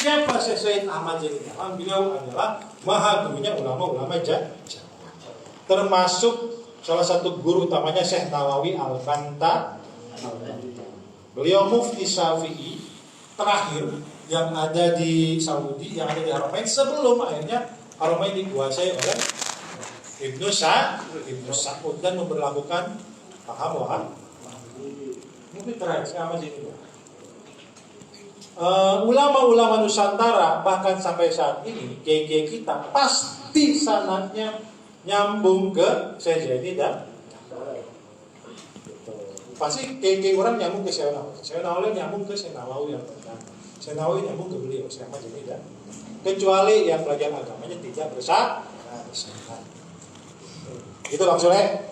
Siapa Syekh Said Ahmad Zaini Dahlan? Beliau adalah maha gurunya ulama-ulama Jawa. Termasuk salah satu guru utamanya Syekh Nawawi Al-Banta. Beliau mufti Syafi'i terakhir yang ada di Saudi, yang ada di Haramain sebelum akhirnya Haramain dikuasai oleh Ibnu Sa'ud dan memberlakukan paham wahab. Mungkin terakhir sama sini. Ulama-ulama Nusantara bahkan sampai saat ini kiai-kiai kita pasti sanadnya nyambung ke Syekh Zaini dan pasti kiai-kiai orang nyambung ke Syekh Nawawi. Syekh Nawawi nyambung ke Syekh Nawawi yang pertama. Syekh Nawawi nyambung ke beliau Syekh Ahmad Zaini dan kecuali yang pelajaran agamanya tidak bersama. Itu langsung ya.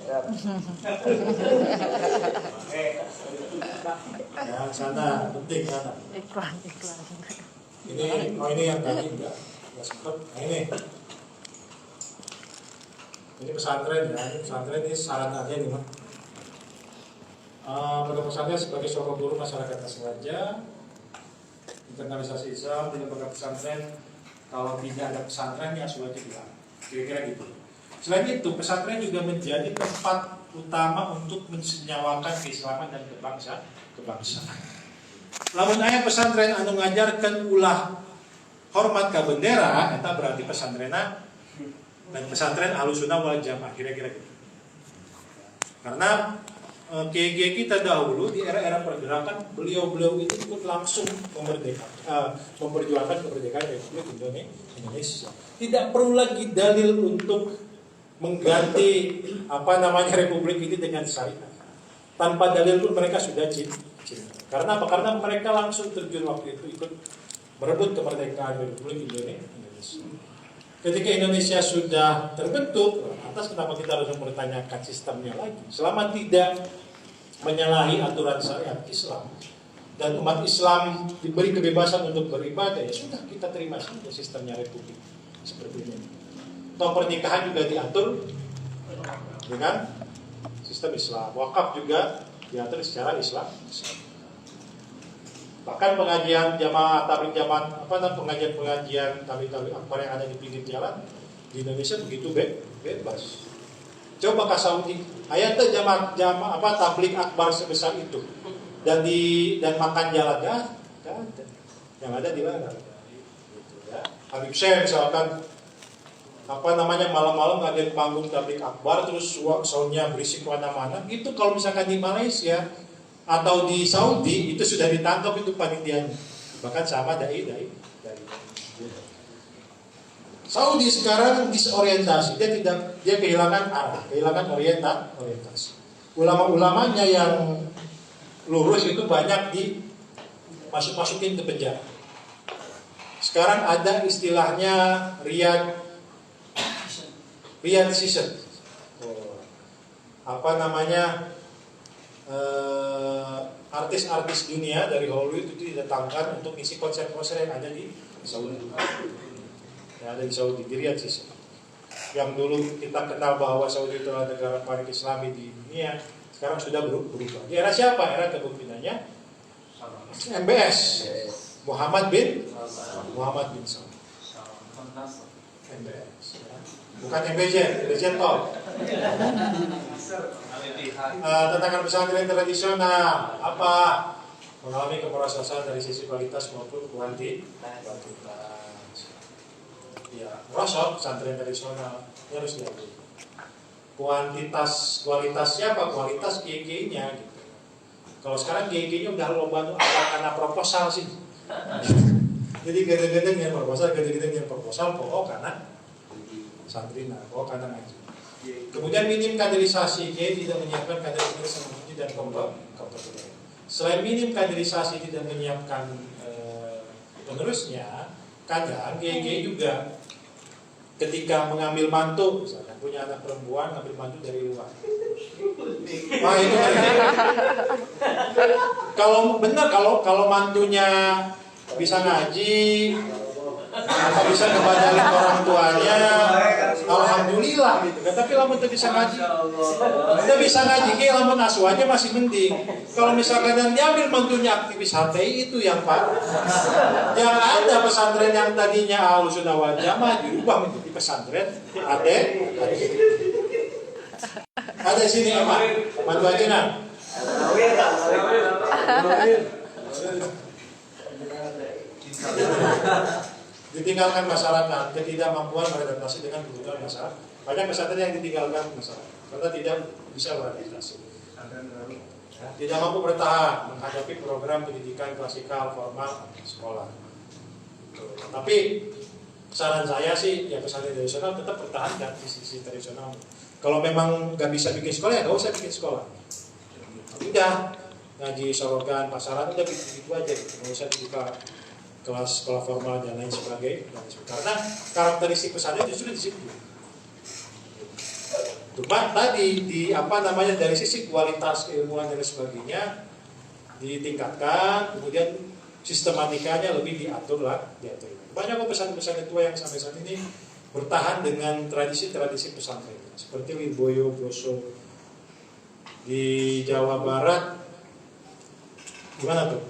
Ya, sana penting sana. Iklan. Ini yang tadi enggak sempat. Nah, ini pesantren ya. Ini pesantren ini syarat aja nih mah. Pada pesantren sebagai seorang guru masyarakat sengaja internalisasi Islam di lembaga pesantren. Kalau tidak ada pesantren ya sudah dibilang. Kira-kira gitu. Selain itu, pesantren juga menjadi tempat utama untuk mensenyawakan keislaman dan kebangsaan. Lamun aya pesantren anu ngajarkan ulah hormat ka bendera, eta berarti pesantrenna dan pesantren Ahlussunnah wal Jamaah kira-kira gitu. Karena kiai-kiai kita dahulu di era-era pergerakan beliau-beliau itu ikut langsung memperjuangkan kemerdekaan Republik Indonesia. Tidak perlu lagi dalil untuk mengganti republik ini dengan syariat. Tanpa dalil pun mereka sudah cinta. Karena apa? Karena mereka langsung terjun waktu itu ikut merebut kemerdekaan Republik Indonesia. Ketika Indonesia sudah terbentuk, atas kenapa kita harus mempertanyakan sistemnya lagi? Selama tidak menyalahi aturan syariat Islam dan umat Islam diberi kebebasan untuk beribadah, ya sudah kita terima saja sistemnya republik seperti ini. Toh pernikahan juga diatur dengan sistem Islam, wakaf juga diatur secara Islam. Bahkan pengajian jamaah tabligh jamaah pengajian tabligh akbar yang ada di pinggir jalan di Indonesia begitu bebas. Coba ke Saudi, ayatnya jamaah tabligh akbar sebesar itu dan makan jalan ada. Yang ada dilarang. Gitu ya. Habib Syekh misalkan malam-malam ngadain panggung tabligh akbar terus soundnya berisik mana-mana itu kalau misalkan di Malaysia atau di Saudi itu sudah ditangkap itu panitianya bahkan sama dai. Saudi sekarang disorientasi, dia kehilangan arah, kehilangan orientasi. Ulama-ulamanya yang lurus itu banyak masukin ke penjara. Sekarang ada istilahnya Riyadh season. Artis-artis dunia dari Hollywood itu didatangkan untuk isi konser-konser yang ada di Saudi. Yang ada di Saudi, di Riyadh season. Yang dulu kita kenal bahwa Saudi itu adalah negara paling Islami di dunia, sekarang sudah berubah. Di era siapa? Era kepemimpinannya MBS. Muhammad bin Salman. MBS. Bukan MBJ, Legend Talk. Tentang pesantren tradisional apa mengalami kemerosot dari sisi kualitas maupun kuantitas. Ya, merosot pesantren tradisional ini harus diakui. Kualitas siapa? Kualitas kiai-kiainya gitu. Kalau sekarang kiai-kiainya udah lomba karena proposal sih. Jadi gede-gede yang proposal pokok karena santrina, pokok karena ngaji. Kemudian minim kaderisasi, kiai tidak menyiapkan kaderisasi dan kompeten. Selain minim kaderisasi tidak menyiapkan penerusnya, kadang kiai juga ketika mengambil mantu, misalkan punya anak perempuan, ngambil mantu dari luar. Wah itu kalau mantunya bisa ngaji atau bisa ngebadalin orang tuanya, alhamdulillah gitu kan. Tapi lamun tuh bisa ngaji, kayak lamun asuhannya masih mending. Kalau misalkan yang diambil mantunya aktivis HTI itu yang parah. Yang ada pesantren yang tadinya Ahlussunnah wal Jamaah diubah menjadi pesantren ada di sini Emak, bantu aja nak. Ditinggalkan masyarakat, ketidakmampuan beradaptasi dengan kebutuhan masyarakat. Banyak pesantren yang ditinggalkan masyarakat karena tidak bisa beradaptasi. Tidak mampu bertahan menghadapi program pendidikan klasikal formal sekolah. Tapi saran saya sih, ya pesantren tradisional tetap pertahankan di sisi tradisional. Kalau memang nggak bisa bikin sekolah, ya nggak usah bikin sekolah. Udah ngaji sorogan pasaran udah gitu aja, nggak usah dibuka kelas sekolah formal dan lain sebagainya. Karena karakteristik pesantren justru di situ. Cuma tadi dari sisi kualitas keilmuan dan sebagainya ditingkatkan, kemudian sistematikanya lebih diatur. Banyak pesantren tua yang sampai saat ini bertahan dengan tradisi-tradisi pesantren seperti Lirboyo, Boso di Jawa Barat. Gimana tuh?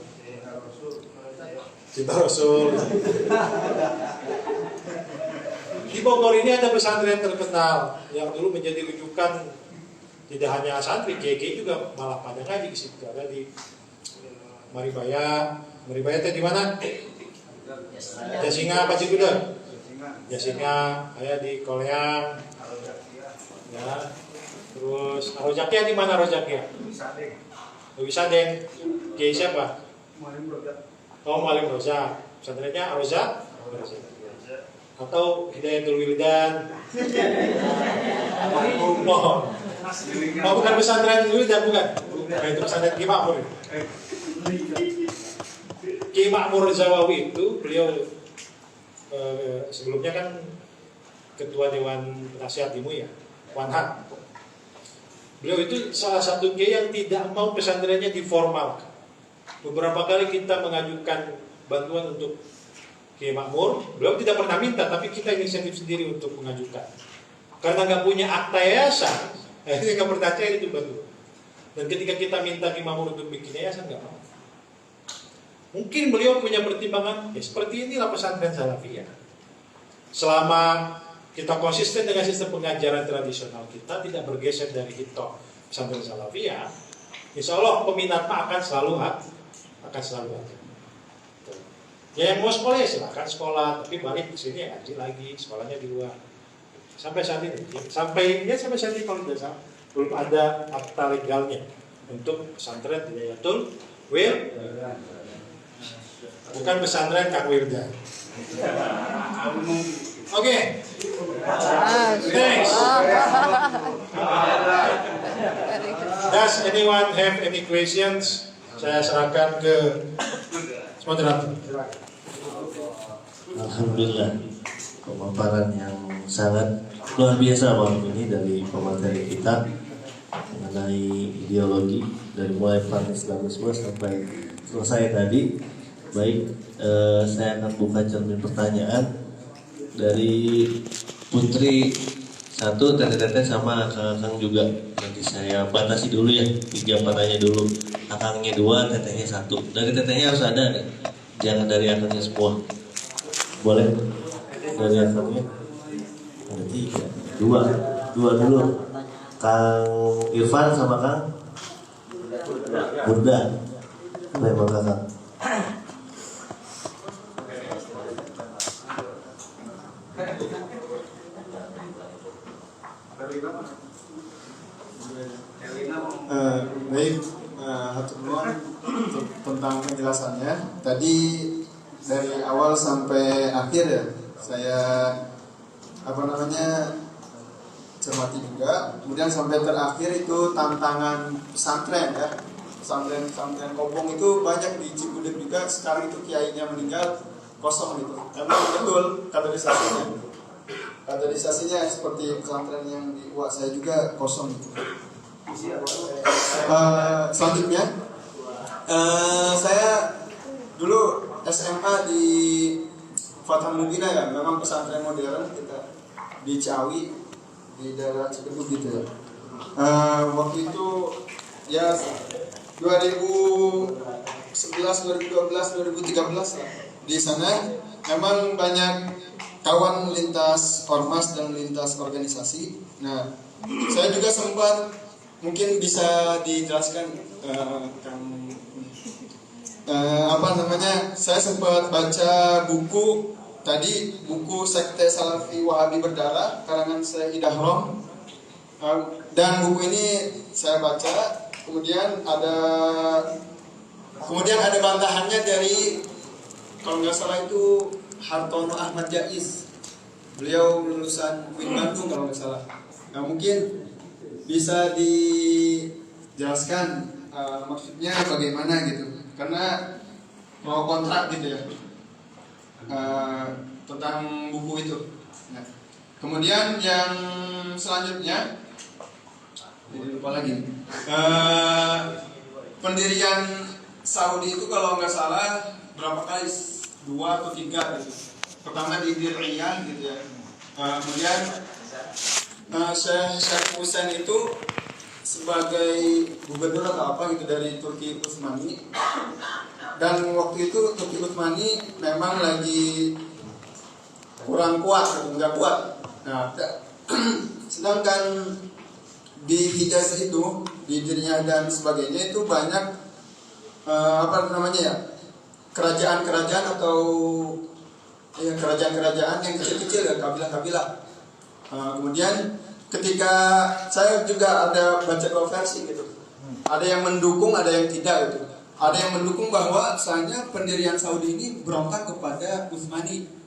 Cita Rasul. Di Bogor ini ada pesantren terkenal yang dulu menjadi rujukan tidak hanya santri, kiai juga malah pada ngaji di situ. Ada di Maribaya. Maribaya itu di mana? Jasinga apa sih udah? Jasinga, ada di Koleang. Ya. Terus Rojakia di mana Rojakia? Wisadeng. Kiai siapa? Oh, Malim Roza. Pesantrennya Roza? Atau Hidayatul Wildan. Oh, bukan pesantren Wildan, bukan? Itu pesantren Ki Makmur. Ki Makmur Zawawi itu beliau sebelumnya kan ketua Dewan Penasihat MUI ya, Wanhat. Beliau itu salah satu kiai yang tidak mau pesantrennya diformalkan. Beberapa kali kita mengajukan bantuan untuk Kiai Makmur, beliau tidak pernah minta, tapi kita inisiatif sendiri untuk mengajukan. Karena nggak punya akta yayasan, akhirnya nggak percaya itu bantuan. Dan ketika kita minta Kiai Makmur untuk bikin yayasan, nggak mau. Mungkin beliau punya pertimbangan, ya seperti inilah pesantren Salafiyah. Selama kita konsisten dengan sistem pengajaran tradisional kita, tidak bergeser dari hito pesantren Salafiyah, insya Allah peminat akan selalu ada. Ya yang mau sekolah ya silakan sekolah, tapi balik ke sini ya ngaji lagi, sekolahnya di luar. Sampai saat ini kalau tidak salah belum ada akta legalnya untuk pesantren Hidayatul Wildan. Bukan pesantren Kang Wirda. Oke. Thanks. Does anyone have any questions? Saya serahkan ke moderator. Alhamdulillah, pemaparan yang sangat luar biasa malam ini dari pemateri kita mengenai ideologi dari mulai Pan-Islamisme sampai selesai tadi. Baik, saya akan buka cermin pertanyaan dari Putri satu, teteh sama Kang juga. Nanti saya batasi dulu ya, 3 pertanyaan dulu. Akangnya 2, tetehnya 1. Dari tetehnya harus ada, jangan dari akangnya semua. Boleh? Dari akangnya ada 3, 2 dulu. Kang Irfan sama Kang Burda. Memang Kang. Baik, hatur nuhun tentang penjelasannya. Tadi dari awal sampai akhir ya, saya cermati juga. Kemudian sampai terakhir itu tantangan pesantren ya. Pesantren Kopong itu banyak di Cibudek juga. Sekarang itu kiainya meninggal, kosong gitu. Karena betul kaderisasinya seperti pesantren yang di UA saya juga kosong gitu. Selanjutnya saya dulu SMA di Fathul Mubina ya, memang pesantren modern kita di Ciawi di daerah Ciledug gitu ya. Waktu itu ya 2011, 2012, 2013 lah di sana memang banyak kawan lintas ormas dan lintas organisasi. Nah, saya juga sempat, mungkin bisa dijelaskan saya sempat baca buku tadi, buku Sekte Salafi Wahabi Berdarah karangan Syekh Idahrom. Dan buku ini saya baca, kemudian ada bantahannya dari, kalau nggak salah itu Hartono Ahmad Jaiz. Beliau lulusan UIN Bandung kalau nggak salah. Nah, mungkin bisa dijelaskan maksudnya bagaimana gitu, karena mau kontrak gitu ya tentang buku itu. Nah, kemudian yang selanjutnya, jadi lupa lagi. Pendirian Saudi itu kalau nggak salah berapa kali, 2 atau 3 gitu. Pertama di Diriyah gitu ya. Kemudian Syekh Hussein itu sebagai gubernur atau apa gitu dari Turki Utsmani. Dan waktu itu Turki Utsmani memang lagi kurang kuat, nggak kuat. Nah, sedangkan di Hijaz itu, di Diriyah dan sebagainya itu banyak kerajaan-kerajaan atau kerajaan-kerajaan yang kecil-kecil ya, kabilah-kabilah. Kemudian ketika saya juga ada baca 2 versi gitu, ada yang mendukung, ada yang tidak gitu. Ada yang mendukung bahwa misalnya pendirian Saudi ini berontak kepada Utsmani.